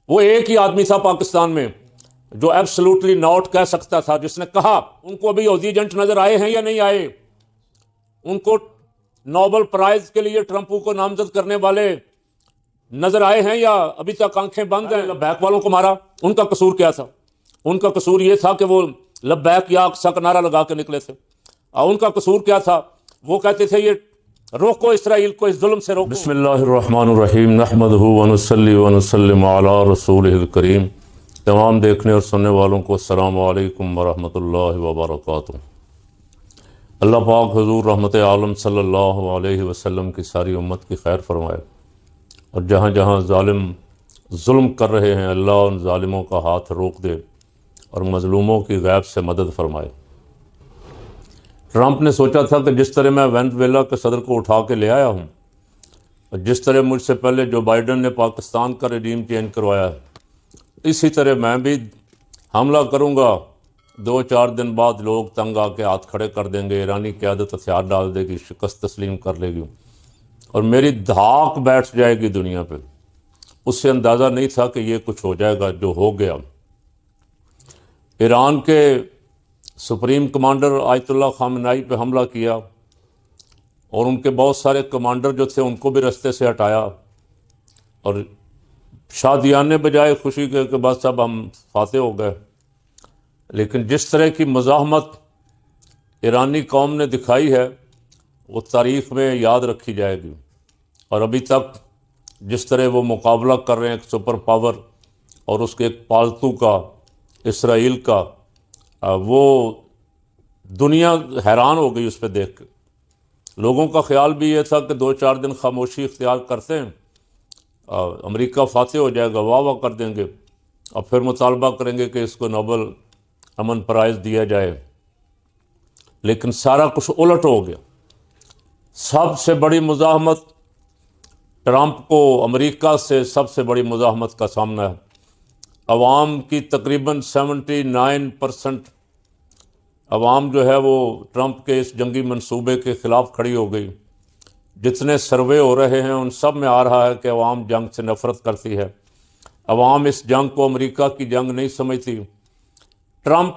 وہ ایک ہی آدمی تھا پاکستان میں جو ایبسلوٹلی ناٹ کہہ سکتا تھا، جس نے کہا ان کو ابھی حوثی ایجنٹ نظر آئے ہیں یا نہیں آئے، ان کو نوبل پرائز کے لیے ٹرمپ کو نامزد کرنے والے نظر آئے ہیں یا ابھی تک آنکھیں بند ہیں؟ لبیک والوں کو مارا، ان کا قصور کیا تھا؟ ان کا قصور یہ تھا کہ وہ لبیک یا اقصی کا نعرہ لگا کے نکلے تھے، اور ان کا قصور کیا تھا؟ وہ کہتے تھے یہ روکو اسرائیل کو، اس ظلم سے روکو۔ بسم اللہ الرحمن الرحیم، نحمدہ ونصلی ونسلم علی رسولہ الکریم۔ تمام دیکھنے اور سننے والوں کو السلام علیکم ورحمۃ اللہ وبرکاتہ۔ اللہ پاک حضور رحمت عالم صلی اللہ علیہ وسلم کی ساری امت کی خیر فرمائے، اور جہاں جہاں ظالم ظلم کر رہے ہیں اللہ ان ظالموں کا ہاتھ روک دے اور مظلوموں کی غیب سے مدد فرمائے۔ ٹرمپ نے سوچا تھا کہ جس طرح میں وینزویلا کے صدر کو اٹھا کے لے آیا ہوں، اور جس طرح مجھ سے پہلے جو بائیڈن نے پاکستان کا رجیم چینج کروایا ہے، اسی طرح میں بھی حملہ کروں گا، 2-4 دن بعد لوگ تنگ آ کے ہاتھ کھڑے کر دیں گے، ایرانی قیادت ہتھیار ڈال دے گی، شکست تسلیم کر لے گی، اور میری دھاک بیٹھ جائے گی دنیا پہ۔ اس سے اندازہ نہیں تھا کہ یہ کچھ ہو جائے گا جو ہو گیا۔ ایران کے سپریم کمانڈر آیت اللہ خامنائی پہ حملہ کیا، اور ان کے بہت سارے کمانڈر جو تھے ان کو بھی رستے سے ہٹایا، اور شادیانے بجائے خوشی کے کہ بس اب ہم فاتح ہو گئے۔ لیکن جس طرح کی مزاحمت ایرانی قوم نے دکھائی ہے وہ تاریخ میں یاد رکھی جائے گی، اور ابھی تک جس طرح وہ مقابلہ کر رہے ہیں ایک سپر پاور اور اس کے ایک پالتو کا اسرائیل کا، وہ دنیا حیران ہو گئی اس پہ دیکھ کے۔ لوگوں کا خیال بھی یہ تھا کہ 2-4 دن خاموشی اختیار کرتے ہیں، امریکہ فاتح ہو جائے گا، واہ واہ کر دیں گے، اور پھر مطالبہ کریں گے کہ اس کو نوبل امن پرائز دیا جائے۔ لیکن سارا کچھ الٹ ہو گیا۔ سب سے بڑی مزاحمت ٹرمپ کو امریکہ سے سب سے بڑی مزاحمت کا سامنا ہے۔ عوام کی تقریباً 79% عوام جو ہے وہ ٹرمپ کے اس جنگی منصوبے کے خلاف کھڑی ہو گئی۔ جتنے سروے ہو رہے ہیں ان سب میں آ رہا ہے کہ عوام جنگ سے نفرت کرتی ہے، عوام اس جنگ کو امریکہ کی جنگ نہیں سمجھتی۔ ٹرمپ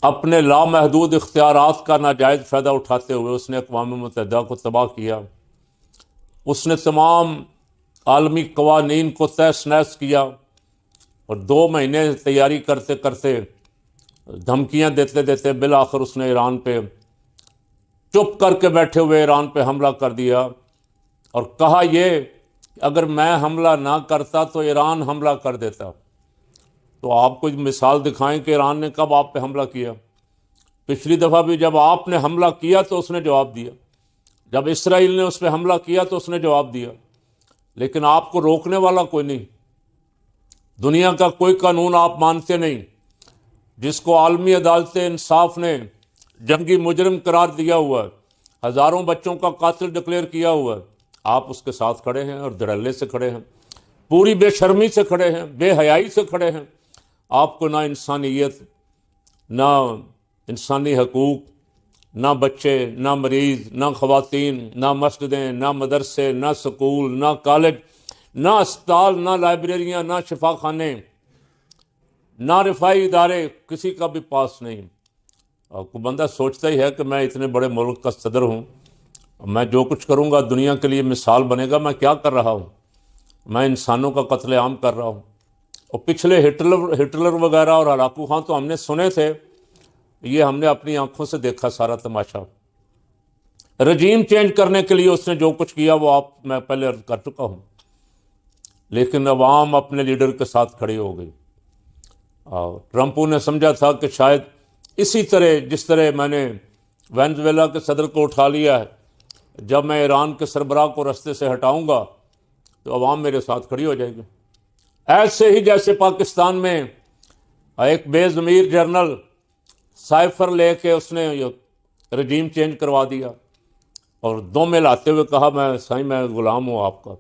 اپنے لامحدود اختیارات کا ناجائز فائدہ اٹھاتے ہوئے اس نے اقوام متحدہ کو تباہ کیا، اس نے تمام عالمی قوانین کو تہس نہس کیا، اور 2 مہینے تیاری کرتے کرتے دھمکیاں دیتے دیتے بالآخر اس نے ایران پہ چپ کر کے بیٹھے ہوئے ایران پہ حملہ کر دیا، اور کہا یہ کہ اگر میں حملہ نہ کرتا تو ایران حملہ کر دیتا۔ تو آپ کو مثال دکھائیں کہ ایران نے کب آپ پہ حملہ کیا؟ پچھلی دفعہ بھی جب آپ نے حملہ کیا تو اس نے جواب دیا، جب اسرائیل نے اس پہ حملہ کیا تو اس نے جواب دیا، لیکن آپ کو روکنے والا کوئی نہیں۔ دنیا کا کوئی قانون آپ مانتے نہیں، جس کو عالمی عدالت انصاف نے جنگی مجرم قرار دیا ہوا ہے، ہزاروں بچوں کا قاتل ڈکلیئر کیا ہوا ہے، آپ اس کے ساتھ کھڑے ہیں اور دھڑلے سے کھڑے ہیں، پوری بے شرمی سے کھڑے ہیں، بے حیائی سے کھڑے ہیں۔ آپ کو نہ انسانیت، نہ انسانی حقوق، نہ بچے، نہ مریض، نہ خواتین، نہ مسجدیں، نہ مدرسے، نہ سکول، نہ کالج، نہ اسپتال، نہ لائبریریاں، نہ شفا خانے، نہ رفائی ادارے، کسی کا بھی پاس نہیں۔ کوئی بندہ سوچتا ہی ہے کہ میں اتنے بڑے ملک کا صدر ہوں، میں جو کچھ کروں گا دنیا کے لیے مثال بنے گا، میں کیا کر رہا ہوں؟ میں انسانوں کا قتل عام کر رہا ہوں۔ اور پچھلے ہٹلر وغیرہ اور ہلاکو خان تو ہم نے سنے تھے، یہ ہم نے اپنی آنکھوں سے دیکھا سارا تماشا۔ رجیم چینج کرنے کے لیے اس نے جو کچھ کیا وہ میں پہلے عرض کر چکا ہوں، لیکن عوام اپنے لیڈر کے ساتھ کھڑی ہو گئی۔ ٹرمپو نے سمجھا تھا کہ شاید اسی طرح جس طرح میں نے وینزویلا کے صدر کو اٹھا لیا ہے، جب میں ایران کے سربراہ کو رستے سے ہٹاؤں گا تو عوام میرے ساتھ کھڑی ہو جائے گی۔ ایسے ہی جیسے پاکستان میں ایک بے ضمیر جرنل سائفر لے کے اس نے رجیم چینج کروا دیا، اور دو میں لاتے ہوئے کہا میں سائیں میں غلام ہوں آپ کا،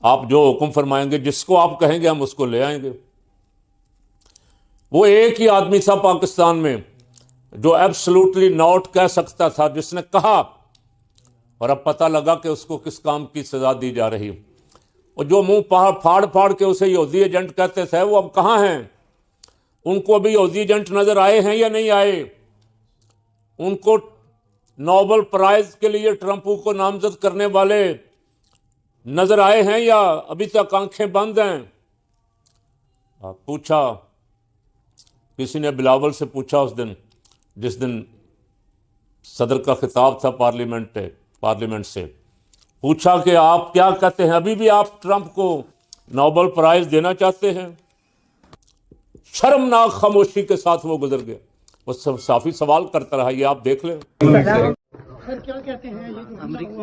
آپ جو حکم فرمائیں گے، جس کو آپ کہیں گے ہم اس کو لے آئیں گے۔ وہ ایک ہی آدمی تھا پاکستان میں جو ایبسلوٹلی ناٹ کہہ سکتا تھا، جس نے کہا، اور اب پتہ لگا کہ اس کو کس کام کی سزا دی جا رہی۔ اور جو منہ پھاڑ پھاڑ کے اسے یہودی ایجنٹ کہتے تھے وہ اب کہاں ہیں؟ ان کو ابھی یہودی ایجنٹ نظر آئے ہیں یا نہیں آئے؟ ان کو نوبل پرائز کے لیے ٹرمپ کو نامزد کرنے والے نظر آئے ہیں یا ابھی تک آنکھیں بند ہیں؟ پوچھا کسی نے بلاول سے پوچھا اس دن جس دن صدر کا خطاب تھا پارلیمنٹ سے، پوچھا کہ آپ کیا کہتے ہیں، ابھی بھی آپ ٹرمپ کو نوبل پرائز دینا چاہتے ہیں؟ شرمناک خاموشی کے ساتھ وہ گزر گیا۔ وہ صافی سوال کرتا رہا، یہ آپ دیکھ لیں۔ سر کیا کہتے ہیں؟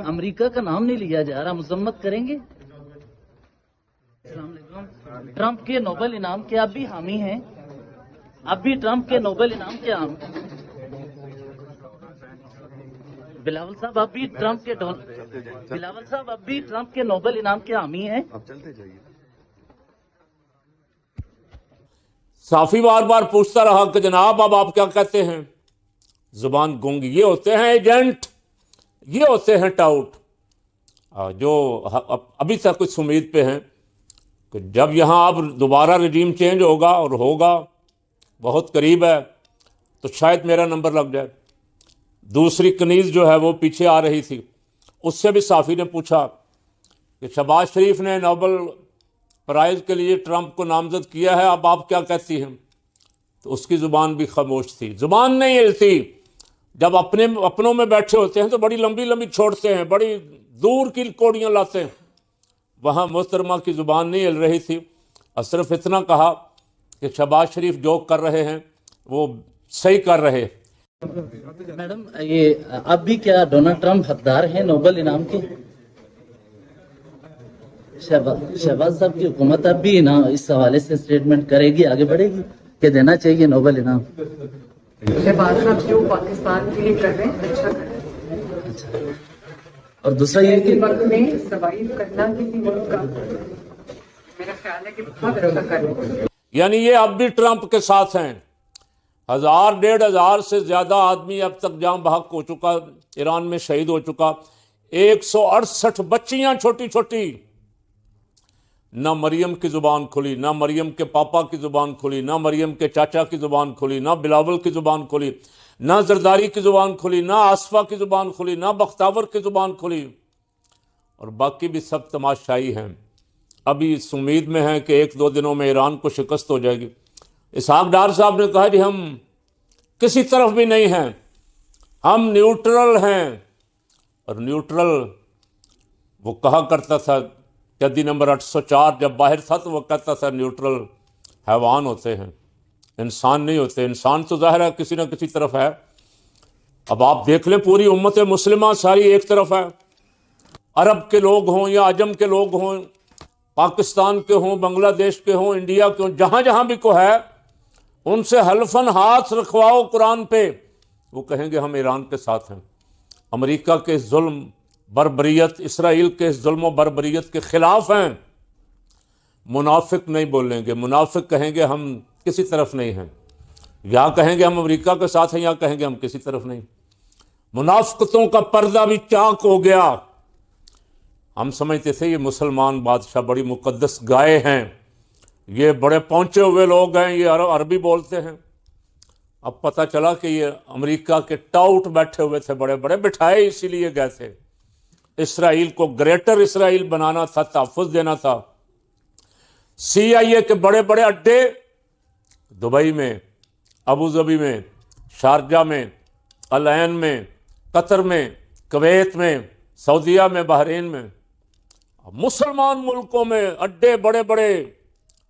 امریکہ کا نام نہیں لیا جا رہا، مذمت کریں گے؟ السلام علیکم۔ ٹرمپ کے نوبل انعام کے آپ بھی حامی ہیں؟ اب بھی ٹرمپ کے نوبل انعام کے حامی؟ بلاول صاحب اب بھی ٹرمپ کے بلاول صاحب اب بھی ٹرمپ کے نوبل انعام کے حامی ہیں؟ آپ چلتے جائیے۔ صافی بار بار پوچھتا رہا کہ جناب اب آپ کیا کہتے ہیں؟ زبان گونگی۔ یہ ہوتے ہیں ایجنٹ، یہ ہوتے ہیں ٹاؤٹ، جو ابھی تک کچھ امید پہ ہیں کہ جب یہاں اب دوبارہ رجیم چینج ہوگا، اور ہوگا بہت قریب ہے، تو شاید میرا نمبر لگ جائے۔ دوسری کنیز جو ہے وہ پیچھے آ رہی تھی، اس سے بھی صافی نے پوچھا کہ شہباز شریف نے نوبل پرائز کے لیے ٹرمپ کو نامزد کیا ہے، اب آپ کیا کہتی ہیں؟ تو اس کی زبان بھی خاموش تھی، زبان نہیں ہلتی۔ جب اپنوں میں بیٹھے ہوتے ہیں تو بڑی لمبی لمبی چھوڑتے ہیں، بڑی دور کی کوڑیاں لاتے ہیں۔ وہاں محترمہ کی زبان نہیں ہل رہی تھی، اور صرف اتنا کہا کہ شہباز شریف جو کر رہے ہیں وہ صحیح کر رہے۔ میڈم یہ اب بھی کیا ڈونلڈ ٹرمپ حقدار ہیں نوبل انعام کے؟ شہباز صاحب کی حکومت اب بھی اس حوالے سے اسٹیٹمنٹ کرے گی، آگے بڑھے گی کہ دینا چاہیے نوبل انعام؟ شہباز صاحب جو پاکستان کے لیے کر رہے ہیں اچھا کر رہے ہیں۔ اچھا، اور دوسرا یہ کہ وقت میں سروائیو کرنا کسی ملک کا میرا خیال ہے کہ بہت اچھا کر رہے ہیں۔ یعنی یہ اب بھی ٹرمپ کے ساتھ ہیں۔ 1000-1500 سے زیادہ آدمی اب تک جاں بحق ہو چکا، ایران میں شہید ہو چکا، 168 بچیاں چھوٹی چھوٹی۔ نہ مریم کی زبان کھلی، نہ مریم کے پاپا کی زبان کھلی، نہ مریم کے چاچا کی زبان کھلی، نہ بلاول کی زبان کھلی، نہ زرداری کی زبان کھلی، نہ آصفہ کی زبان کھلی، نہ بختاور کی زبان کھلی، اور باقی بھی سب تماشائی ہیں۔ ابھی اس امید میں ہیں کہ 1-2 دنوں میں ایران کو شکست ہو جائے گی۔ اسحاق ڈار صاحب نے کہا جی ہم کسی طرف بھی نہیں ہیں، ہم نیوٹرل ہیں۔ اور نیوٹرل وہ کہا کرتا تھا، قیدی نمبر 804 جب باہر تھا تو وہ کہتا تھا نیوٹرل حیوان ہوتے ہیں، انسان نہیں ہوتے۔ انسان تو ظاہر ہے کسی نہ کسی طرف ہے۔ اب آپ دیکھ لیں پوری امت مسلمہ ساری ایک طرف ہے، عرب کے لوگ ہوں یا عجم کے لوگ ہوں، پاکستان کے ہوں، بنگلہ دیش کے ہوں، انڈیا کے ہوں، جہاں جہاں بھی کو ہے، ان سے حلفاً ہاتھ رکھواؤ قرآن پہ، وہ کہیں گے ہم ایران کے ساتھ ہیں۔ امریکہ کے ظلم بربریت، اسرائیل کے ظلم و بربریت کے خلاف ہیں۔ منافق نہیں بولیں گے، منافق کہیں گے ہم کسی طرف نہیں ہیں، یا کہیں گے ہم امریکہ کے ساتھ ہیں، یا کہیں گے ہم کسی طرف نہیں۔ منافقتوں کا پردہ بھی چاک ہو گیا۔ ہم سمجھتے تھے یہ مسلمان بادشاہ بڑی مقدس گائے ہیں، یہ بڑے پہنچے ہوئے لوگ ہیں، یہ عربی بولتے ہیں۔ اب پتہ چلا کہ یہ امریکہ کے ٹاؤٹ بیٹھے ہوئے تھے، بڑے بڑے بٹھائے اسی لیے گئے تھے۔ اسرائیل کو گریٹر اسرائیل بنانا تھا، تحفظ دینا تھا۔ CIA کے بڑے بڑے اڈے دبئی میں، ابوظہبی میں، شارجہ میں، العین میں، قطر میں، کویت میں، سعودیہ میں، بحرین میں، مسلمان ملکوں میں اڈے بڑے بڑے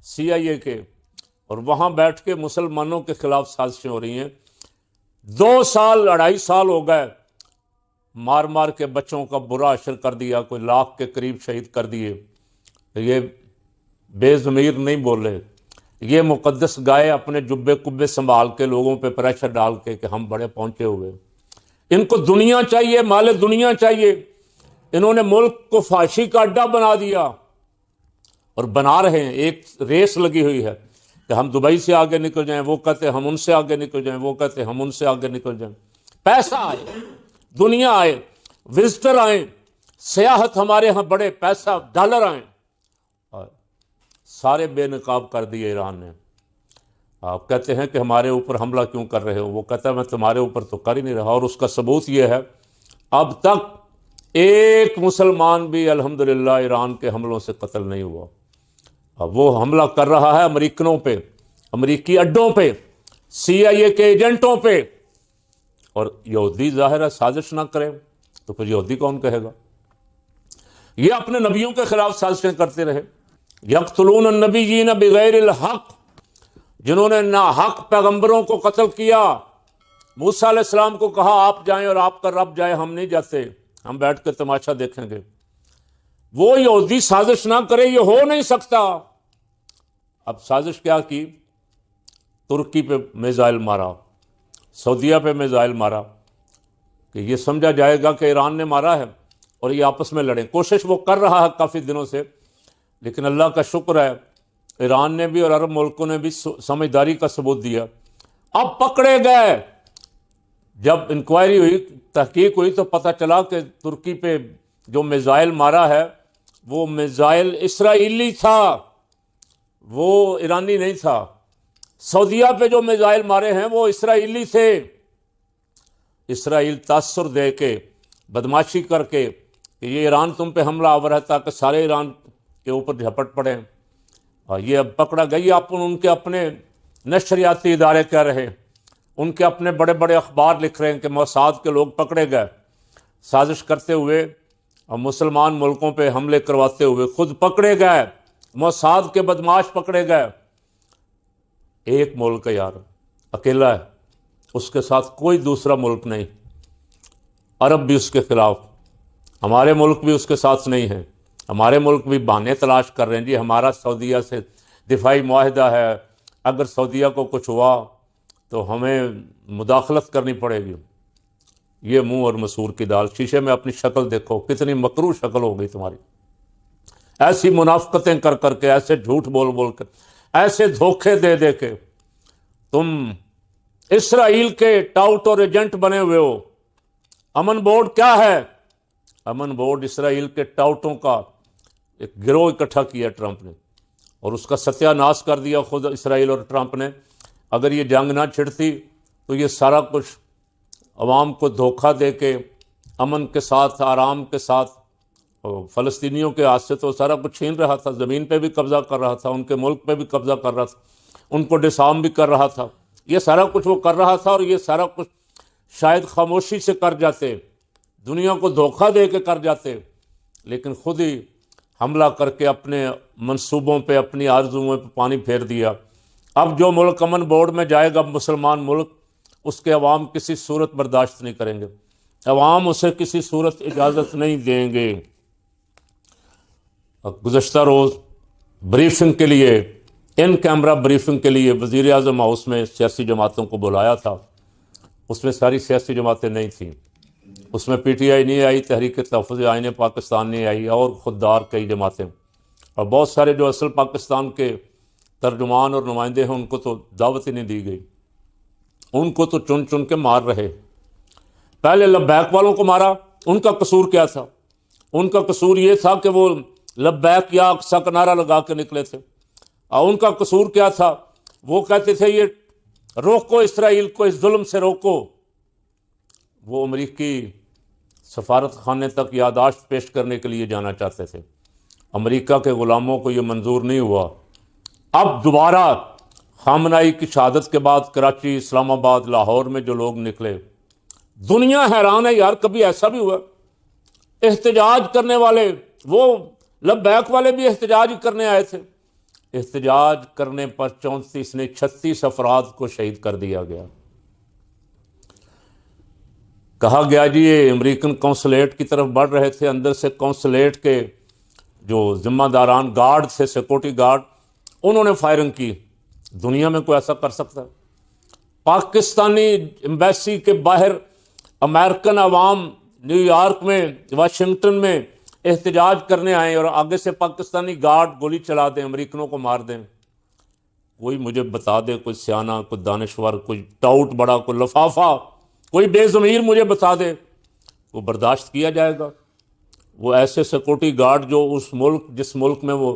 CIA کے، اور وہاں بیٹھ کے مسلمانوں کے خلاف سازشیں ہو رہی ہیں۔ 2-2.5 سال ہو گئے، مار مار کے بچوں کا برا حشر کر دیا، کوئی 100,000 کے قریب شہید کر دیے۔ یہ بے ضمیر نہیں بولے، یہ مقدس گائے اپنے جبے کبے سنبھال کے لوگوں پہ پریشر ڈال کے کہ ہم بڑے پہنچے ہوئے۔ ان کو دنیا چاہیے، مال دنیا چاہیے۔ انہوں نے ملک کو فحاشی کا اڈا بنا دیا، اور بنا رہے ہیں۔ ایک ریس لگی ہوئی ہے کہ ہم دبئی سے آگے نکل جائیں، وہ کہتے ہیں ہم ان سے آگے نکل جائیں، وہ کہتے ہیں ہم ان سے آگے نکل جائیں۔ پیسہ آئے، دنیا آئے، وزٹر آئیں، سیاحت ہمارے ہاں بڑے، پیسہ ڈالر آئیں، سارے بے نقاب کر دیے ایران نے۔ آپ کہتے ہیں کہ ہمارے اوپر حملہ کیوں کر رہے ہو، وہ کہتا ہے میں تمہارے اوپر تو کر ہی نہیں رہا، اور اس کا ثبوت یہ ہے اب تک ایک مسلمان بھی الحمدللہ ایران کے حملوں سے قتل نہیں ہوا۔ اب وہ حملہ کر رہا ہے امریکنوں پہ، امریکی اڈوں پہ، سی آئی اے کے ایجنٹوں پہ، اور یہودی ظاہر ہے سازش نہ کرے تو پھر یہودی کون کہے گا؟ یہ اپنے نبیوں کے خلاف سازشیں کرتے رہے۔ یقتلون النبیین بغیر الحق، جنہوں نے ناحق پیغمبروں کو قتل کیا۔ موسیٰ علیہ السلام کو کہا آپ جائیں اور آپ کا رب جائے، ہم نہیں جاتے، ہم بیٹھ کے تماشا دیکھیں گے۔ وہ یہودی سازش نہ کرے، یہ ہو نہیں سکتا۔ اب سازش کیا کی؟ ترکی پہ میزائل مارا، سعودیہ پہ میزائل مارا کہ یہ سمجھا جائے گا کہ ایران نے مارا ہے اور یہ آپس میں لڑیں۔ کوشش وہ کر رہا ہے کافی دنوں سے، لیکن اللہ کا شکر ہے ایران نے بھی اور عرب ملکوں نے بھی سمجھداری کا ثبوت دیا۔ اب پکڑے گئے، جب انکوائری ہوئی، تحقیق ہوئی تو پتہ چلا کہ ترکی پہ جو میزائل مارا ہے وہ میزائل اسرائیلی تھا، وہ ایرانی نہیں تھا۔ سعودیہ پہ جو میزائل مارے ہیں وہ اسرائیلی تھے۔ اسرائیل تاثر دے کے، بدماشی کر کے کہ یہ ایران تم پہ حملہ آور ہے تاکہ سارے ایران کے اوپر جھپٹ پڑیں، اور یہ اب پکڑا گئی۔ ان کے اپنے نشریاتی ادارے کہہ رہے، ان کے اپنے بڑے بڑے اخبار لکھ رہے ہیں کہ موساد کے لوگ پکڑے گئے سازش کرتے ہوئے اور مسلمان ملکوں پہ حملے کرواتے ہوئے، خود پکڑے گئے، موساد کے بدماش پکڑے گئے۔ ایک ملک ہے یار، اکیلا ہے، اس کے ساتھ کوئی دوسرا ملک نہیں۔ عرب بھی اس کے خلاف، ہمارے ملک بھی اس کے ساتھ نہیں ہیں۔ ہمارے ملک بھی بہانے تلاش کر رہے ہیں، جی ہمارا سعودیہ سے دفاعی معاہدہ ہے، اگر سعودیہ کو کچھ ہوا تو ہمیں مداخلت کرنی پڑے گی۔ یہ منہ اور مسور کی دال، شیشے میں اپنی شکل دیکھو، کتنی مکروہ شکل ہو گئی تمہاری۔ ایسی منافقتیں کر کر کے، ایسے جھوٹ بول بول کر، ایسے دھوکے دے دے کے تم اسرائیل کے ٹاؤٹ اور ایجنٹ بنے ہوئے ہو۔ امن بورڈ کیا ہے؟ امن بورڈ اسرائیل کے ٹاؤٹوں کا ایک گروہ اکٹھا کیا ٹرمپ نے، اور اس کا ستیہ ناش کر دیا خود اسرائیل اور ٹرمپ نے۔ اگر یہ جنگ نہ چھڑتی تو یہ سارا کچھ عوام کو دھوکہ دے کے امن کے ساتھ، آرام کے ساتھ، فلسطینیوں کے ہاتھ سے تو سارا کچھ چھین رہا تھا، زمین پہ بھی قبضہ کر رہا تھا، ان کے ملک پہ بھی قبضہ کر رہا تھا، ان کو ڈسارم بھی کر رہا تھا۔ یہ سارا کچھ وہ کر رہا تھا، اور یہ سارا کچھ شاید خاموشی سے کر جاتے، دنیا کو دھوکہ دے کے کر جاتے، لیکن خود ہی حملہ کر کے اپنے منصوبوں پہ، اپنی آرزوؤں پہ پانی پھیر دیا۔ اب جو ملک امن بورڈ میں جائے گا، مسلمان ملک، اس کے عوام کسی صورت برداشت نہیں کریں گے، عوام اسے کسی صورت اجازت نہیں دیں گے۔ گزشتہ روز بریفنگ کے لیے، ان کیمرہ بریفنگ کے لیے وزیر اعظم ہاؤس میں سیاسی جماعتوں کو بلایا تھا، اس میں ساری سیاسی جماعتیں نہیں تھیں، اس میں پی ٹی آئی نہیں آئی، تحریک تحفظ آئین پاکستان نہیں آئی، اور خوددار کئی جماعتیں، اور بہت سارے جو اصل پاکستان کے ترجمان اور نمائندے ہیں ان کو تو دعوت ہی نہیں دی گئی، ان کو تو چن چن کے مار رہے۔ پہلے لبیک والوں کو مارا، ان کا قصور کیا تھا؟ ان کا قصور یہ تھا کہ وہ لبیک یا اقصی کا نعرہ لگا کے نکلے تھے، اور ان کا قصور کیا تھا؟ وہ کہتے تھے یہ روکو اسرائیل کو، اس ظلم سے روکو۔ وہ امریکی سفارت خانے تک یادداشت پیش کرنے کے لیے جانا چاہتے تھے، امریکہ کے غلاموں کو یہ منظور نہیں ہوا۔ اب دوبارہ خامنائی کی شہادت کے بعد کراچی، اسلام آباد، لاہور میں جو لوگ نکلے، دنیا حیران ہے یار، کبھی ایسا بھی ہوا؟ احتجاج کرنے والے، وہ لبیک والے بھی احتجاج کرنے آئے تھے، احتجاج کرنے پر 36 افراد کو شہید کر دیا گیا۔ کہا گیا جی یہ امریکن قونصلیٹ کی طرف بڑھ رہے تھے، اندر سے قونصلیٹ کے جو ذمہ داران گارڈ تھے، سیکورٹی گارڈ، انہوں نے فائرنگ کی۔ دنیا میں کوئی ایسا کر سکتا ہے؟ پاکستانی ایمبیسی کے باہر امریکن عوام نیو یارک میں، واشنگٹن میں احتجاج کرنے آئیں، اور آگے سے پاکستانی گارڈ گولی چلا دیں، امریکنوں کو مار دیں۔ کوئی مجھے بتا دے، کوئی سیانہ، کوئی دانشور، کوئی ٹاؤٹ بڑا، کوئی لفافہ، کوئی بے ضمیر مجھے بتا دے، وہ برداشت کیا جائے گا؟ وہ ایسے سیکورٹی گارڈ جو اس ملک، جس ملک میں وہ